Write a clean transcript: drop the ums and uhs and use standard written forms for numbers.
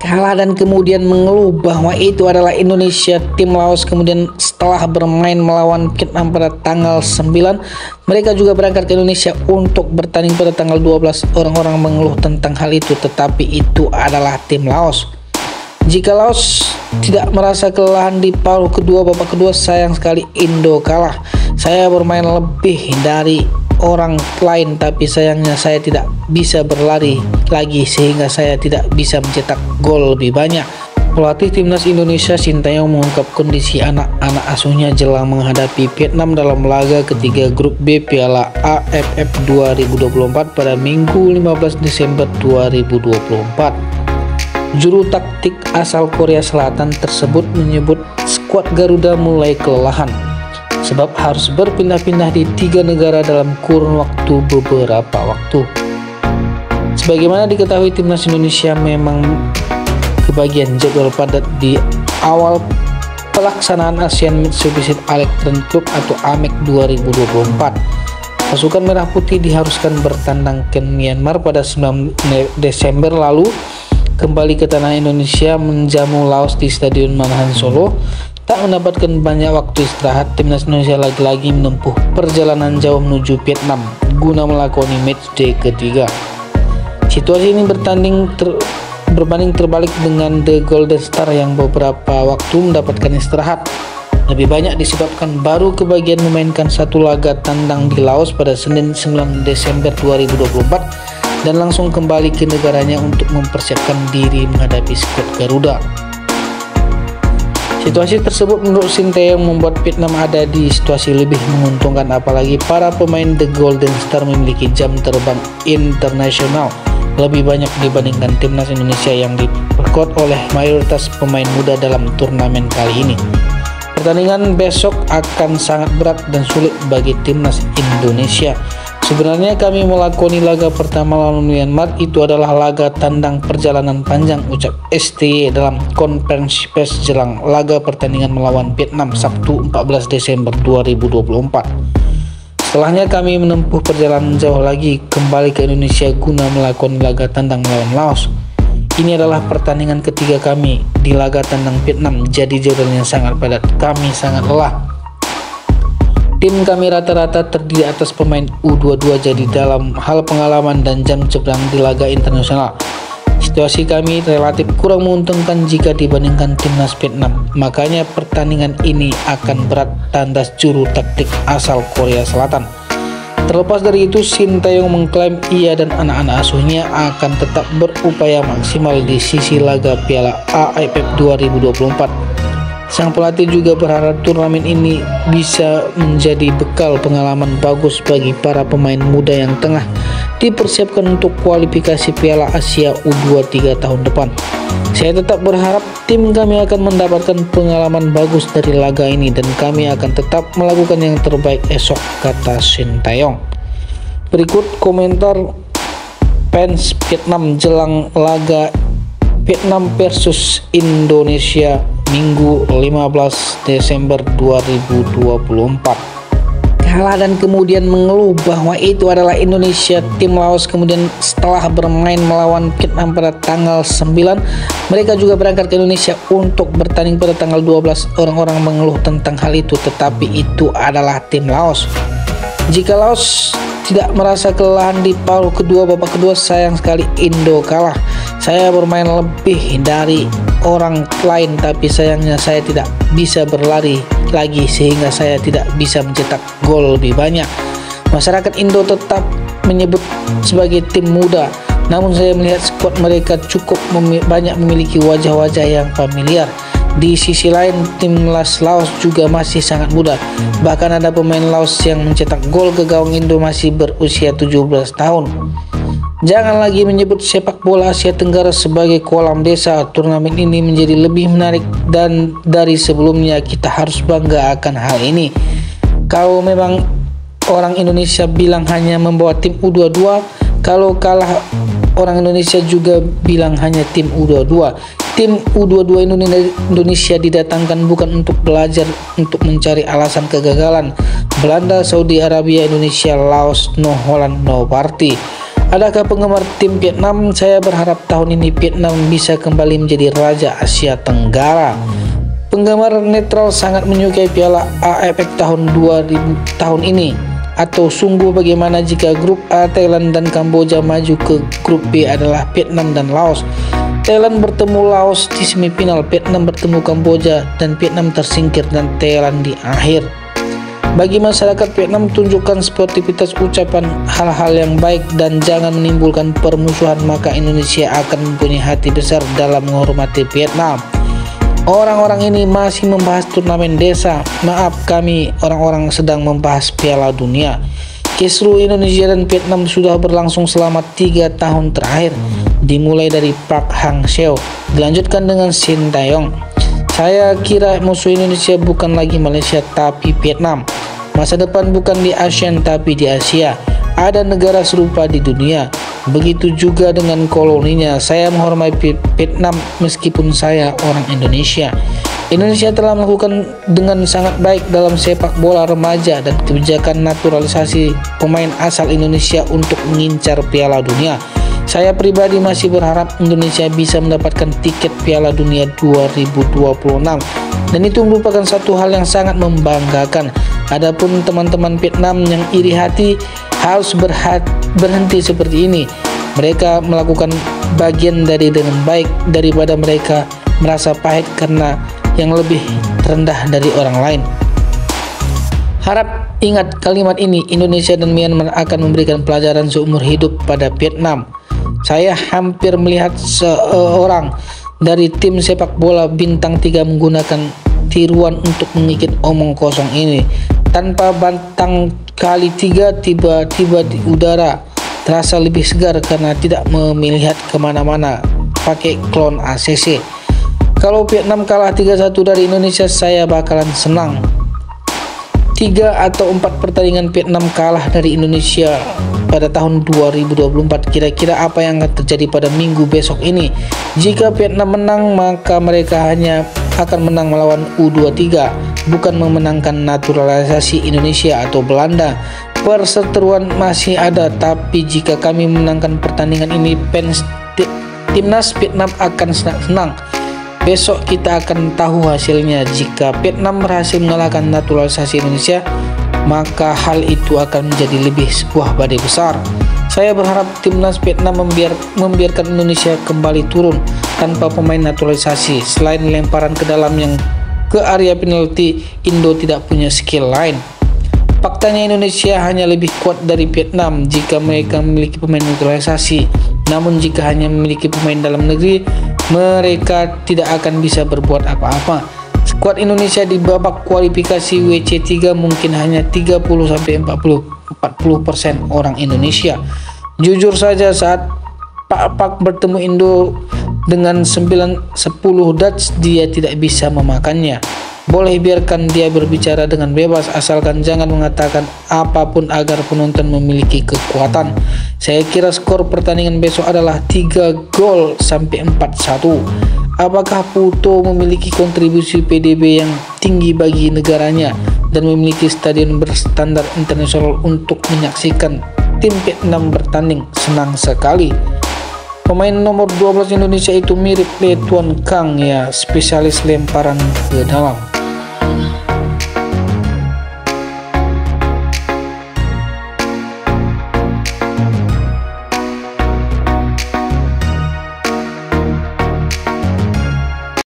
kalah dan kemudian mengeluh bahwa itu adalah Indonesia. Tim Laos kemudian setelah bermain melawan Vietnam pada tanggal 9, mereka juga berangkat ke Indonesia untuk bertanding pada tanggal 12. Orang-orang mengeluh tentang hal itu, tetapi itu adalah tim Laos. Jika Laos tidak merasa kelelahan di paruh kedua babak kedua, sayang sekali Indo kalah. Saya bermain lebih dari orang lain, tapi sayangnya saya tidak bisa berlari lagi sehingga saya tidak bisa mencetak gol lebih banyak. Pelatih timnas Indonesia Sintayong mengungkap kondisi anak-anak asuhnya jelang menghadapi Vietnam dalam laga ketiga grup B Piala AFF 2024 pada Minggu 15 Desember 2024. Juru taktik asal Korea Selatan tersebut menyebut skuad Garuda mulai kelelahan sebab harus berpindah-pindah di 3 negara dalam kurun waktu beberapa waktu. Sebagaimana diketahui, timnas Indonesia memang kebagian jadwal padat di awal pelaksanaan Asian Mitsubishi Electric Club atau AMEC 2024. Pasukan Merah Putih diharuskan bertandang ke Myanmar pada 9 Desember lalu, kembali ke tanah Indonesia menjamu Laos di Stadion Manahan Solo. Tak mendapatkan banyak waktu istirahat, timnas Indonesia lagi-lagi menempuh perjalanan jauh menuju Vietnam guna melakoni matchday ketiga. Situasi ini berbanding terbalik dengan The Golden Star yang beberapa waktu mendapatkan istirahat. Lebih banyak disebabkan baru kebagian memainkan satu laga tandang di Laos pada Senin 9 Desember 2024 dan langsung kembali ke negaranya untuk mempersiapkan diri menghadapi skuad Garuda. Situasi tersebut menurut Sintayong membuat Vietnam ada di situasi lebih menguntungkan, apalagi para pemain The Golden Star memiliki jam terbang internasional lebih banyak dibandingkan timnas Indonesia yang diperkuat oleh mayoritas pemain muda dalam turnamen kali ini. Pertandingan besok akan sangat berat dan sulit bagi timnas Indonesia. Sebenarnya kami melakoni laga pertama lawan Myanmar itu adalah laga tandang perjalanan panjang, ucap STY dalam konferensi pers jelang laga pertandingan melawan Vietnam Sabtu 14 Desember 2024. Setelahnya kami menempuh perjalanan jauh lagi kembali ke Indonesia guna melakoni laga tandang melawan Laos. Ini adalah pertandingan ketiga kami di laga tandang Vietnam, jadi jadwalnya sangat padat. Kami sangat lelah. Tim kami rata-rata terdiri atas pemain U22, jadi dalam hal pengalaman dan jam terbang di laga internasional, situasi kami relatif kurang menguntungkan jika dibandingkan timnas Vietnam. Makanya pertandingan ini akan berat, tandas juru taktik asal Korea Selatan. Terlepas dari itu, Sintayong mengklaim ia dan anak-anak asuhnya akan tetap berupaya maksimal di sisi laga Piala AFF 2024. Sang pelatih juga berharap turnamen ini bisa menjadi bekal pengalaman bagus bagi para pemain muda yang tengah dipersiapkan untuk kualifikasi Piala Asia U23 tahun depan. Saya tetap berharap tim kami akan mendapatkan pengalaman bagus dari laga ini dan kami akan tetap melakukan yang terbaik esok, kata Sintayong. Berikut komentar fans Vietnam jelang laga Vietnam versus Indonesia Minggu 15 Desember 2024. Kalah dan kemudian mengeluh bahwa itu adalah Indonesia. Tim Laos kemudian setelah bermain melawan Vietnam pada tanggal 9, mereka juga berangkat ke Indonesia untuk bertanding pada tanggal 12. Orang-orang mengeluh tentang hal itu, tetapi itu adalah tim Laos. Jika Laos tidak merasa kelelahan di paruh kedua babak kedua, sayang sekali Indo kalah. Saya bermain lebih dari orang lain, tapi sayangnya saya tidak bisa berlari lagi sehingga saya tidak bisa mencetak gol lebih banyak. Masyarakat Indo tetap menyebut sebagai tim muda, namun saya melihat skuad mereka cukup banyak memiliki wajah-wajah yang familiar. Di sisi lain, timnas Laos juga masih sangat muda. Bahkan ada pemain Laos yang mencetak gol ke gawang Indo masih berusia 17 tahun. Jangan lagi menyebut sepak bola Asia Tenggara sebagai kolam desa. Turnamen ini menjadi lebih menarik dan dari sebelumnya. Kita harus bangga akan hal ini. Kalau memang orang Indonesia bilang hanya membawa tim U22, kalau kalah orang Indonesia juga bilang hanya tim U22. Tim U22 Indonesia didatangkan bukan untuk belajar, untuk mencari alasan kegagalan. Belanda, Saudi Arabia, Indonesia, Laos, no Holland, no party. Adakah penggemar tim Vietnam? Saya berharap tahun ini Vietnam bisa kembali menjadi raja Asia Tenggara. Penggemar netral sangat menyukai Piala AFF tahun ini. Atau sungguh bagaimana jika grup A Thailand dan Kamboja maju ke grup B adalah Vietnam dan Laos. Thailand bertemu Laos di semifinal, Vietnam bertemu Kamboja dan Vietnam tersingkir dan Thailand di akhir. Bagi masyarakat Vietnam, tunjukkan sportivitas, ucapan hal-hal yang baik dan jangan menimbulkan permusuhan, maka Indonesia akan mempunyai hati besar dalam menghormati Vietnam. Orang-orang ini masih membahas turnamen desa. Maaf, kami orang-orang sedang membahas Piala Dunia. Kisruh Indonesia dan Vietnam sudah berlangsung selama 3 tahun terakhir, dimulai dari Park Hang-seo, dilanjutkan dengan Shin Tae-yong. Saya kira musuh Indonesia bukan lagi Malaysia tapi Vietnam. Masa depan bukan di ASEAN tapi di Asia. Ada negara serupa di dunia. Begitu juga dengan koloninya. Saya menghormati Vietnam meskipun saya orang Indonesia. Indonesia telah melakukan dengan sangat baik dalam sepak bola remaja dan kebijakan naturalisasi pemain asal Indonesia untuk mengincar Piala Dunia. Saya pribadi masih berharap Indonesia bisa mendapatkan tiket Piala Dunia 2026 dan itu merupakan satu hal yang sangat membanggakan. Adapun teman-teman Vietnam yang iri hati harus berhenti seperti ini. Mereka melakukan bagian dengan baik daripada mereka merasa pahit karena yang lebih rendah dari orang lain. Harap ingat kalimat ini, Indonesia dan Myanmar akan memberikan pelajaran seumur hidup pada Vietnam. Saya hampir melihat seorang dari tim sepak bola bintang 3 menggunakan tiruan untuk mengikis omong kosong ini. Tanpa bantang kali 3 tiba-tiba di udara terasa lebih segar karena tidak melihat kemana-mana pakai klon ACC. Kalau Vietnam kalah 3-1 dari Indonesia, saya bakalan senang. 3 atau 4 pertandingan Vietnam kalah dari Indonesia pada tahun 2024. Kira-kira apa yang akan terjadi pada minggu besok ini? Jika Vietnam menang, maka mereka hanya akan menang melawan U23, bukan memenangkan naturalisasi Indonesia atau Belanda. Perseteruan masih ada, tapi jika kami memenangkan pertandingan ini, fans timnas Vietnam akan senang. Besok kita akan tahu hasilnya. Jika Vietnam berhasil mengalahkan naturalisasi Indonesia, maka hal itu akan menjadi lebih sebuah badai besar. Saya berharap timnas Vietnam membiarkan Indonesia kembali turun tanpa pemain naturalisasi. Selain lemparan ke dalam yang ke area penalti, Indo tidak punya skill lain. Faktanya Indonesia hanya lebih kuat dari Vietnam jika mereka memiliki pemain naturalisasi. Namun jika hanya memiliki pemain dalam negeri, mereka tidak akan bisa berbuat apa-apa. Skuad Indonesia di babak kualifikasi WC3 mungkin hanya 30-40% orang Indonesia. Jujur saja, saat Pak bertemu Indo dengan 9-10 Dutch, dia tidak bisa memakannya. Boleh biarkan dia berbicara dengan bebas, asalkan jangan mengatakan apapun agar penonton memiliki kekuatan. Saya kira skor pertandingan besok adalah 3-4-1. Apakah Puto memiliki kontribusi PDB yang tinggi bagi negaranya dan memiliki stadion berstandar internasional untuk menyaksikan tim Vietnam bertanding? Senang sekali. Pemain nomor 12 Indonesia itu mirip Le Tuan Kang, ya, spesialis lemparan ke dalam.